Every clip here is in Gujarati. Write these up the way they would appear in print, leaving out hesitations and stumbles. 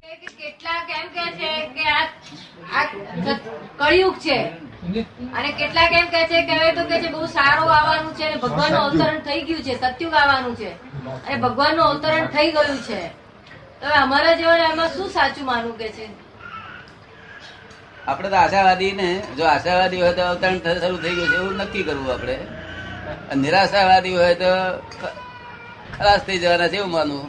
કેટલાક એમ કે છે કે આ કળિયુગ છે અને કેટલાક એમ કે છે કે હવે તો કે છે બહુ સારું આવવાનું છે અને ભગવાનનું અવતરણ થઈ ગયું છે, સત્યુગ આવવાનું છે અને ભગવાનનું અવતરણ થઈ ગયું છે. તો અમારા જેવાને એમાં શું સાચું માનવું કે છે? આપડે તો આશાવાદી ને, જો આશાવાદી હોય તો અવતરણ શરૂ થઈ ગયું છે એવું નક્કી કરવું આપડે. નિરાશાવાદી હોય તો ખલાસ થઈ જવાના છે એવું માનવું.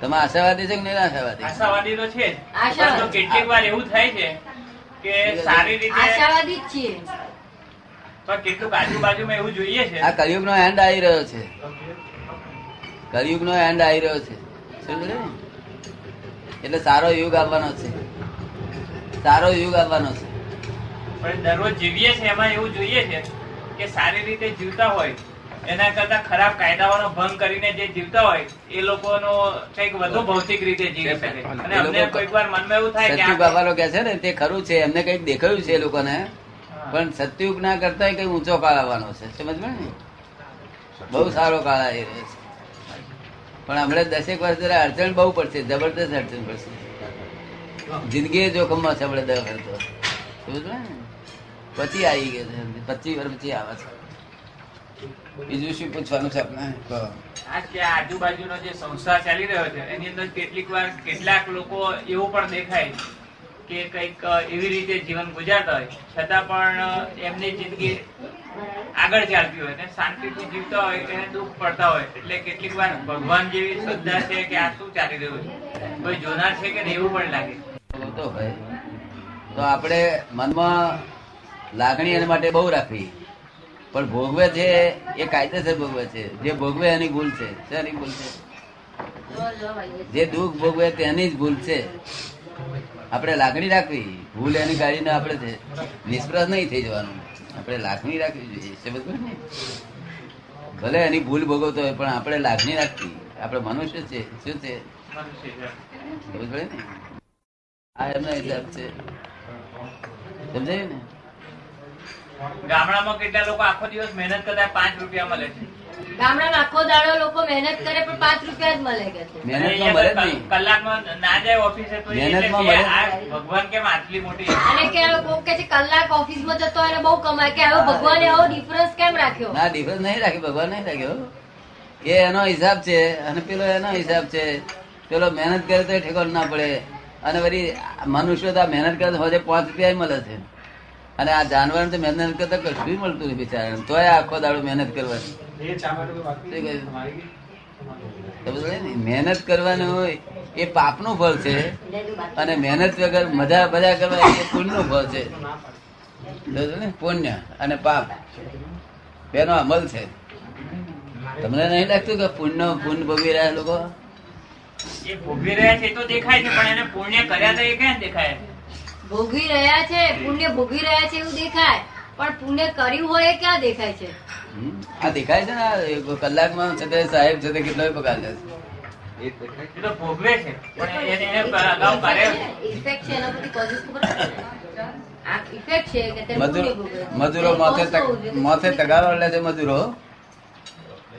તમે આશાવાદી છે કે નિરાશાવાદી? આશાવાદી તો છે જ. કેટલીક વાર એવું થાય છે કે સારી રીતે આશાવાદી જ છીએ, પણ કેટલુંક આજુબાજુમાં એવું જોઈએ છે. આ કળિયુગ નો એન્ડ આવી રહ્યો છે. કળિયુગ નો એન્ડ આવી રહ્યો છે, સમજ ને? એટલે સારો યુગ આવવાનો છે, સારો યુગ આવવાનો છે. પણ દરરોજ જીવીએ છે એમાં એવું જોઈએ છે કે સારી રીતે જીવતા હોય એના કરતા ખરાબ કાયદાઓનો ભંગ કરીને જે જીવતા હોય એ લોકોનો કંઈક વધુ ભૌતિક રીતે જીવી શકે. અને અમને કોઈક વાર મનમાં એવું થાય કે સત્યુગ આવવાનો કે છે ને તે ખરું છે, એમને કઈક દેખાયું છે એ લોકોને, પણ સત્યુગ ના કરતા કઈ ઊંચો કાળ આવવાનો છે, સમજ ને? બહુ સારો કાળ આવી રહ્યો છે. પણ હમણાં 10 વર્ષ જરા અડચણ બહુ પડશે, જબરદસ્ત અડચણ પડશે. જિંદગી જોખમમાં છે આપણે 10 વર્ષ તો, સમજ ને? પછી આવી ગયો છે, 25 વર્ષ પછી આવે છે. બીજું શું પૂછવાનું છે આપણે? આ જે આજુબાજુનો જે સંસાર ચાલી રહ્યો છે એની અંદર કેટલીક વાર કેટલાક લોકો એવું પણ દેખાય કે કઈક એવી રીતે જીવન ગુજારતા હોય છતાં પણ એમની જિંદગી આગળ ચાલતી હોય ને શાંતિથી જીવતા હોય એને દુઃખ પડતા હોય. એટલે કેટલીક વાર ભગવાન જેવી શ્રદ્ધા છે કે આ શું ચાલી રહ્યું છે, કોઈ જોનાર છે કે એવું પણ લાગે તો હોય તો આપણે મનમાં લાગણી એના માટે બહુ રાખવી, પણ ભોગવે છે એ કાયદેસર ભોગવે છે. જે ભોગવે એની ભૂલ છે. શેની ભૂલ છે? જે દુઃખ ભોગવે તેની જ ભૂલ છે. આપણે લાગણી રાખવી, ભૂલ એની કાઢીને આપણે નિષ્ફળ નહીં થઈ જવાનું. આપણે લાગણી રાખવી જોઈએ, સમજ ને? ભલે એની ભૂલ ભોગવતો હોય પણ આપણે લાગણી રાખવી. આપણે મનુષ્ય છે, શું છે? સમજ પડે ને? આ એમનો હિસાબ છે, સમજાયું ને? ગામડામાં કેટલા લોકો આખો દિવસ મહેનત કરતા 5 રૂપિયા મળે છે. ગામડામાં આખો દાડો લોકો મહેનત કરે પણ 5 રૂપિયા જ મળે કે છે. મહેનતમાં મળે જ નહીં. કલાકમાં ના જાય ઓફિસે તો મહેનતમાં મળે જ આ ભગવાન કેમ આટલી મોટી અને કે કોક કે છે કલાક ઓફિસમાં જતો હોય ને બહુ કમાય, કે હવે ભગવાને આવો ડિફરન્સ કેમ રાખ્યો? ના, ડિફરન્સ નહીં રાખ્યો, ભગવાન નહીં રાખ્યો. એ એનો હિસાબ છે અને પેલો એનો હિસાબ છે. પેલો મહેનત કરે તો ઠેકાણ ના પડે, અને વળી મનુષ્ય તો મહેનત કરે તો 5 રૂપિયા મળે છે, અને આ જાનવર તો મહેનત કરતા કશું મળતું નહીં બિચારા. તોય આખો દાડો મહેનત કરવાની. મહેનત કરવાનું એ પાપનું ફળ છે, અને મહેનત વગર મજા બધા કરવા એ પુણ્યનું ફળ છે. પુણ્ય અને પાપ બેનો અમલ છે. તમને નહીં લાગતું કે પુણ્ય ભોગવી રહ્યા લોકો? એ ભોગવી રહ્યા છે તો દેખાય છે, પણ એને પુણ્ય કર્યા તો એ ક્યાં દેખાય? ભોગવી રહ્યા છે, પુણ્ય ભોગવી રહ્યા છે એવું દેખાય, પણ પુણ્ય કર્યું હોય એ ક્યાં દેખાય છે? આ દેખાય છે ને, આ કલાકમાં છતાં સાહેબ છે કેટલો પગાર લે છે. એ તો ભોગવે છે પણ એને અગાઉ કર્યા ઇફેક્ટ છે, એના બધી કોઝિસ ખબર છે? આ ઇફેક્ટ છે કે તે પુણ્ય ભોગવે. મજૂરો માથે તગારો લે છે મજૂરો,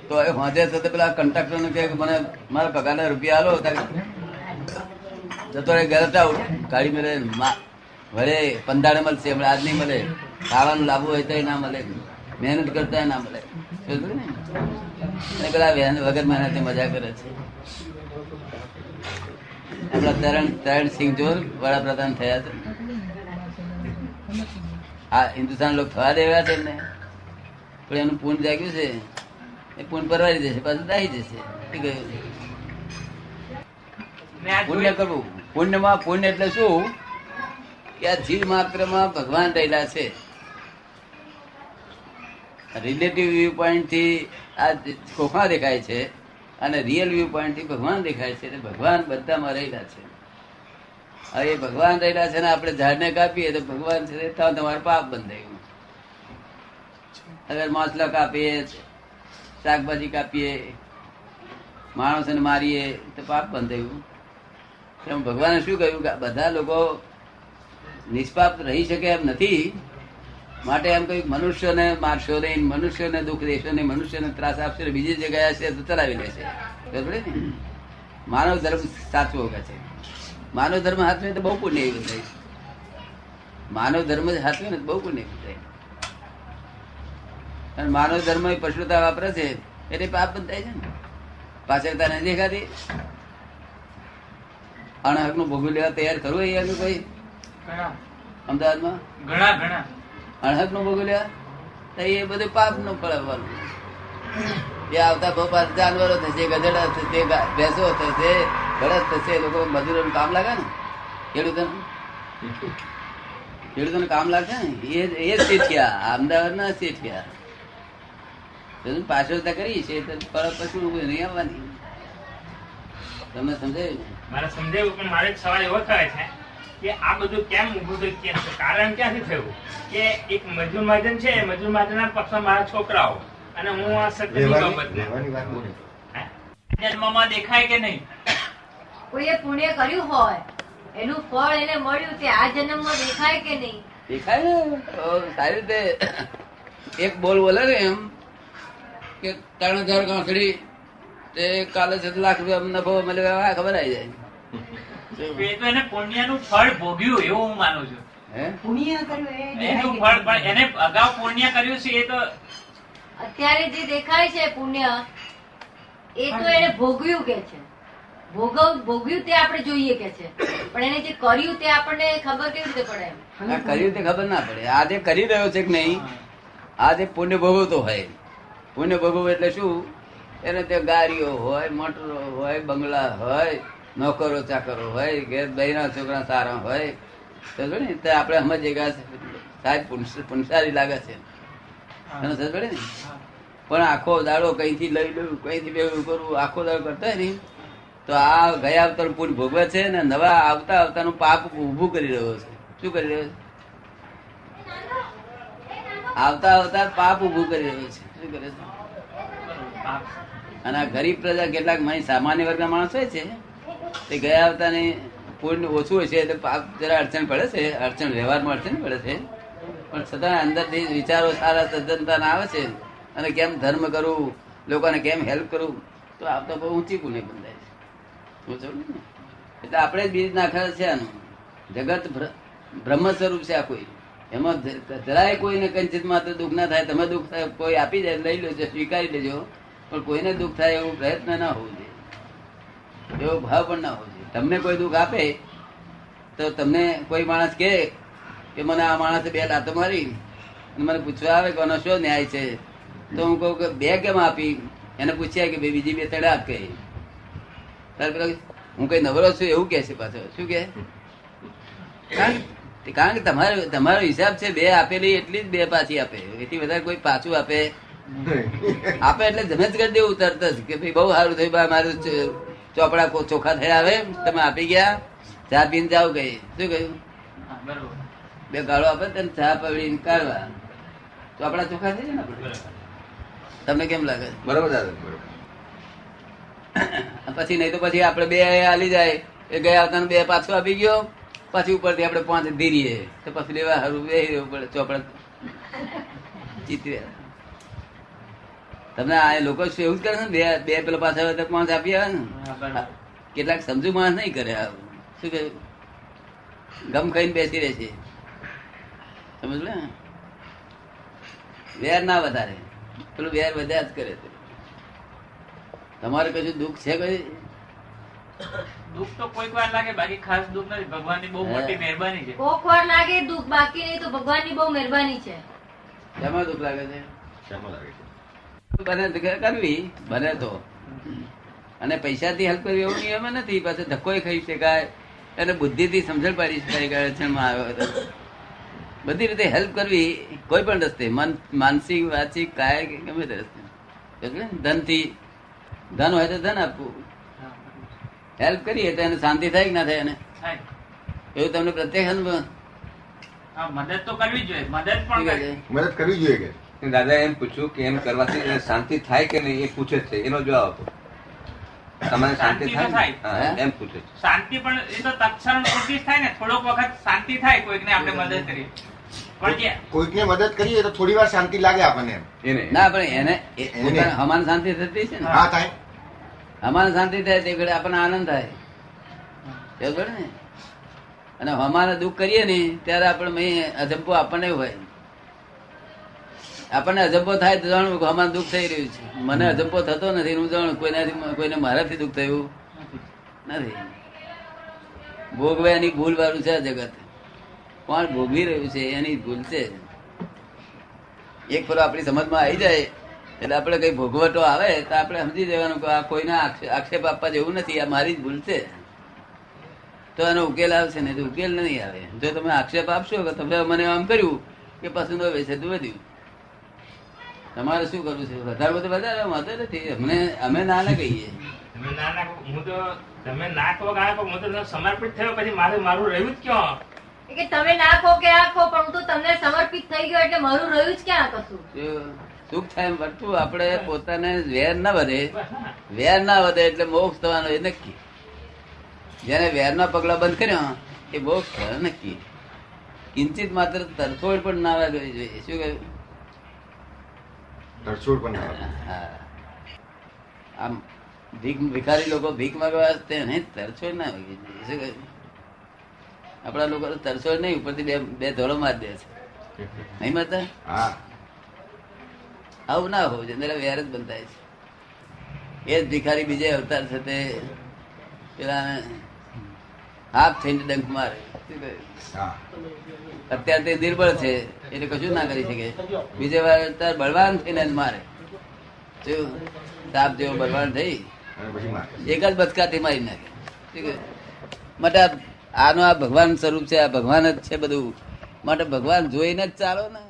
તો એ હોજે થતા પેલા કંટ્રાક્ટર ને કે મને મારા પગારના રૂપિયા આલો, જતો રે ઘરે આવું ગાડી મેળે વળે 15 મળશે, હમણાં આજ નહીં મળે. ખાવાનું લાવવું હોય તો ના મળે, મહેનત કરતા ના મળે ને. પેલા વગર મહેનત મજા કરે છે. આપડા તરણ સિંહ જોર વડાપ્રધાન થયા છે. આ હિન્દુસ્તાન લોકો થવા દેવા છે ને, પણ એનું પૂન જાગ્યું છે, એ પૂન પરવારી જશે, પાછું દાહી જશે. પુણ્ય કરવું. પુણ્યમાં પુણ્ય એટલે શું કે આ જીવ માત્ર માં ભગવાન રહેલા છે. રિલેટિવ વ્યૂ પોઈન્ટ થી આ ખોખા દેખાય છે, અને રિયલ વ્યૂ પોઈન્ટ થી ભગવાન દેખાય છે. ભગવાન બધામાં રહેલા છે. હવે એ ભગવાન રહેલા છે ને આપણે ઝાડને કાપીએ તો ભગવાન છે તો તમારું પાપ બંધાયું. અગર માછલા કાપીએ, શાકભાજી કાપીએ, માણસોને મારીએ તો પાપ બંધાયું. ભગવાને શું કહ્યું કે બધા લોકો નિષ્પાપ રહી શકે એમ નથી, માટે એમ કહ્યું મનુષ્યને મારશો નહીં, મનુષ્યને દુઃખ દેશો નહીં, મનુષ્યને ત્રાસ આપશો, બીજી જગ્યાએ છે તો ચલાવી લેશે. બરાબર ને? માનવ ધર્મ સાચવો કે છે. માનવ ધર્મ સાચવે તો બહુ પુણ્ય એવું થાય. માનવ ધર્મ સાચવે ને તો બહુ પુણ્ય એવું થાય. અને માનવ ધર્મ એ પશુતા વાપરે છે એટલે પાપ બંધ થાય છે ને. પાછળ તને દેખાતી અણહક નું ભોગવી લેવા તૈયાર કરવું અહીંયા કોઈ ઘણા અમદાવાદમાં ઘણા ઘણા અણહક નું ભોગવી લેવા તો એ બધું પાપ નું ફળવાનું. એ આવતા બપા જાનવરો થશે, ગધેડા થશે, ભેંસો થશે, બળદ થશે, લોકો મજૂરોનું કામ લાગે ને, ખેડૂતોને કામ લાગે ને, એ શેઠિયા અમદાવાદના શેઠિયા. પાછળતા કરી છે પછી નહીં આવવાની. તમને સમજાયું ને? મારે સમજાયું, પણ મારે એક સવાલ એવો થાય છે કે આ બધું કેમ ઊભું થયું, કેમ છે? કારણ ક્યાંથી થયું કે એક મજૂર મહાજન છે, મજૂર મહાજનના પક્ષમાં મારા છોકરાઓ અને હું આ સત્યની બાબત જન્મમાં દેખાય કે નહીં? કોઈએ પુણ્ય કર્યું હોય એનું ફળ એને મળ્યું તે આ જન્મમાં દેખાય કે નહીં? દેખાય ને. સારી રીતે એક બોલ બોલે ને એમ કે 3000 ગાંઠડી તે કાલે 7 લાખ રૂપિયા નફો મળ્યો, ખબર આવી જાય. એ તો એને પુણ્યનું ફળ ભોગ્યું એવું હું માનું છું. હે પુણ્ય કર્યું એનું ફળ પણ એને અગાઉ પુણ્ય કર્યું છે એ તો અત્યારે જે દેખાય છે પુણ્ય એ તો એને ભોગવ્યું કે છે. ભોગવ્યું તે આપણે જોઈએ કે છે, પણ એને જે કર્યું તે આપણને ખબર કેવી રીતે પડે એમ? આ કર્યું તે ખબર ના પડે. આ જે કરી રહ્યો છે કે નહીં, આ જે પુણ્ય ભોગવતો હોય, પુણ્ય ભોગવવું એટલે શું? એને તે ગાડીઓ હોય, મોટરો હોય, બંગલા હોય, નોકરો ચાકરો હોય, ઘેર બહેરા છોકરા સારા હોય, તો ને તે આપણે સમજીએ કે સાહેબ પુનસારી લાગે છે, એને સમજ પડે ને. પણ આખો દાડો કઈથી લઈ લઉં, કઈથી બેવું કરવું, આખો દાડો કરતા નહીં તો આ ગયા અવતાર પુણ્ય ભોગવે છે ને નવા આવતા અવતારનું પાપ ઉભું કરી રહ્યો છે. શું કરી રહ્યો છે? આવતા અવતાર પાપ ઉભું કરી રહ્યો છે. શું કરે છે? અને આ ગરીબ પ્રજા કેટલાક સામાન્ય વર્ગના માણસ હોય છે તે ગયા અવતારની પુણ્ય ઓછું હોય છે એટલે પાપ જરા અડચણ પડે છે, અડચણ વ્યવહારમાં અડચણ પડે છે, પણ છતાં અંદરથી વિચારો સારા સજ્જનતા આવે છે અને કેમ ધર્મ કરવું, લોકોને કેમ હેલ્પ કરવું, તો આપ તો બહુ ઊંચી પુણ્ય બંધાય છે. એટલે આપણે જ બીજ નાખે છે. આનું જગત બ્રહ્મ સ્વરૂપ છે આ. કોઈ એમાં જરાય કોઈને કંચિત માત્ર દુઃખ ના થાય. તમે દુઃખ થાય કોઈ આપી જાય લઈ લેજો, સ્વીકારી લેજો, પણ કોઈને દુઃખ થાય એવો પ્રયત્ન ના હોવો જોઈએ, એવો ભાવ પણ ના હોવો જોઈએ. તમને કોઈ દુઃખ આપે તો તમને કોઈ માણસ કહે કે મને આ માણસે 2 લાતો મારી અને મને પૂછવા આવે કે આનો શું ન્યાય છે, તો હું કહું કે 2 કેમ આપી? એને પૂછ્યા કે ભાઈ બીજી 2 3 આપ કહે. હું કઈ નવરો છું એવું કે છે પાછો. શું કે? કારણ કે તમારો હિસાબ છે 2 આપેલી એટલી જ 2 પાછી આપે, એથી વધારે કોઈ પાછું આપે એટલે જમે જ કરી દેવું તરત જ કે ભાઈ બહુ સારું થયું, મારું ચોપડા ચોખ્ખા થયા, આવે તમે આપી ગયા, ચા પીને જાવ ગઈ. શું કહ્યું? 2 ગાળો આપે તને ચા પીને કાઢવા, ચોપડા ચોખ્ખા થઈ જાય ને. તમને કેમ લાગે? બરોબર. પછી નહીં તો પછી આપડે 2 આલી જાય, એ ગયા આવતા 2 પાછું આપી ગયો, પછી ઉપરથી આપડે 5 ધીરીએ તો પછી લેવા સારું બે પડે ચોપડા ચિત્ર. તમને આ લોકો શું એવું જ કરે છે ને? 2 પેલા પાછા આવે તો 5 આપી આવે ને. કેટલાક સમજુ માણસ નહીં કરે. શું કે ગમ ખાઈને બેસી રહે છે. સમજ ને? વેર ના વધારે, પેલું વેર વધ્યા જ કરે. તમારે કશું દુઃખ છે? કઈ દુઃખ તો કોઈક વાર લાગે, બાકી ખાસ દુઃખ નથી. ભગવાનની બહુ મોટી મહેરબાની છે. કોક વાર લાગે દુઃખ, બાકી નહીં તો ભગવાનની બહુ મહેરબાની છે. શેમાં દુઃખ લાગે છે? શામાં લાગે છે? બને કરવી બને તો, અને પૈસાથી હેલ્પ કરવી એવું નિયમ નથી. પાછો ધક્કો ખાઈ શકાય અને બુદ્ધિથી સમજણ પાડી શકાય. અડચણમાં આવ્યો તો બધી રીતે હેલ્પ કરવી કોઈ પણ રસ્તે, માનસિક, વાચિક, કાય કે ગમે તે રસ્તે. ધનથી, ધન હોય તો ધન આપવું, હેલ્પ કરીએ તો એને શાંતિ થાય કે ના થાય? એને એવું તમને પ્રત્યેક મદદ તો કરવી જોઈએ. મદદ પણ કરવી. મદદ કરવી જોઈએ કે દાદા એમ પૂછ્યું કે એમ કરવાથી એને શાંતિ થાય કે નહીં, એ પૂછે છે. એનો જવાબ આપો. તમારે શાંતિ શાંતિ તો થાય? થાય. હા, એમ પૂછે છે. શાંતિ પણ એ તો તત્ક્ષણ પૂરતી જ થાય ને. થોડોક વખત શાંતિ થાય કોઈકને આપણે મદદ કરીએ, પણ જે કોઈકને મદદ કરીએ તો થોડી વાર શાંતિ લાગે આપણને એમ. એને ના, પણ એને સમાન શાંતિ થતી છે ને. હા થાય. અમારે શાંતિ થાય તે ઘડે આપણને આનંદ થાય બરાબર ને. અને અમારે દુઃખ કરીએ ને ત્યારે આપણે અજંપો આપણને હોય. આપણને અજંપો થાય તો જાણવું કે અમારે દુઃખ થઈ રહ્યું છે. મને અજંપો થતો નથી, હું જાણું કોઈને મારાથી દુઃખ થયું નથી. ભોગવ્યાની ભૂલ વાળું છે આ જગત. કોણ ભોગવી રહ્યું છે એની ભૂલ છે. એક ફરો આપણી સમજમાં આવી જાય એટલે આપણે કઈ ભોગવટો આવે તો આપણે સમજી જવાનું કે આ કોઈને આક્ષેપ આપવા જેવું નથી, આ મારી જ ભૂલ છે, તો એનો ઉકેલ આવશે ને. તો ઉકેલ નહીં આવે. જો તમે આક્ષેપ આપશો કે તમે મને આમ કર્યું કે પસંદ હોય છે તો વધ્યું, તમારે શું કરવું છે? વધારે બધું વધારે વાંધો નથી. અમે ના ના કહીએ. તમે ના નાખો, હું તો તમે નાખો કારણ કે હું તો સમર્પિત થયો પછી મારું રહ્યું જ ક્યાં? કે તમે નાખો કે આખો પણ હું તો તમને સમર્પિત થઈ ગયો એટલે મારું રહ્યું જ ક્યાં કશું. જો સુખ થાય એમ વર્તવું. આપણે પોતાને વેર ના વધે, વેર ના વધે એટલે મોક્ષ થવાનો એ નક્કી. જેને વેરના પગલા બંધ કર્યા એ મોક્ષ થયો નક્કી. કિંચિત માત્ર તરફોડ પણ ના વાગવી જોઈએ. શું કહ્યું? તરછોડ પણ ના આવે. હા. આમ ભિખારી લોકો ભીખ માંગવા તેને તરછોડ ના વાગવી જોઈએ. શું કહ્યું? આપડા લોકો તરછોડ નહીં, ઉપરથી બે ધોળો મારી દે છે. નહીં મારતા? હા, આવું ના હોવું જોઈએ. વેર જ બંધાય છે. એ જ ભિખારી બીજે અવતાર છે તે પેલા હાથ થઈને ડંક મારે. શું કહ્યું? હા. અત્યારે તે નિર્બળ છે એટલે કશું ના કરી શકે. બીજે વાર અવતાર બળવાન થઈને જ મારે. શું સાપ જેવો બળવાન થઈ અને પછી મારે. એક જ બચકાથી મારી નાખે. શું કહ્યું? માટે આનો આ ભગવાન સ્વરૂપ છે, આ ભગવાન જ છે બધું. માટે ભગવાન જોઈને જ ચાલો ને.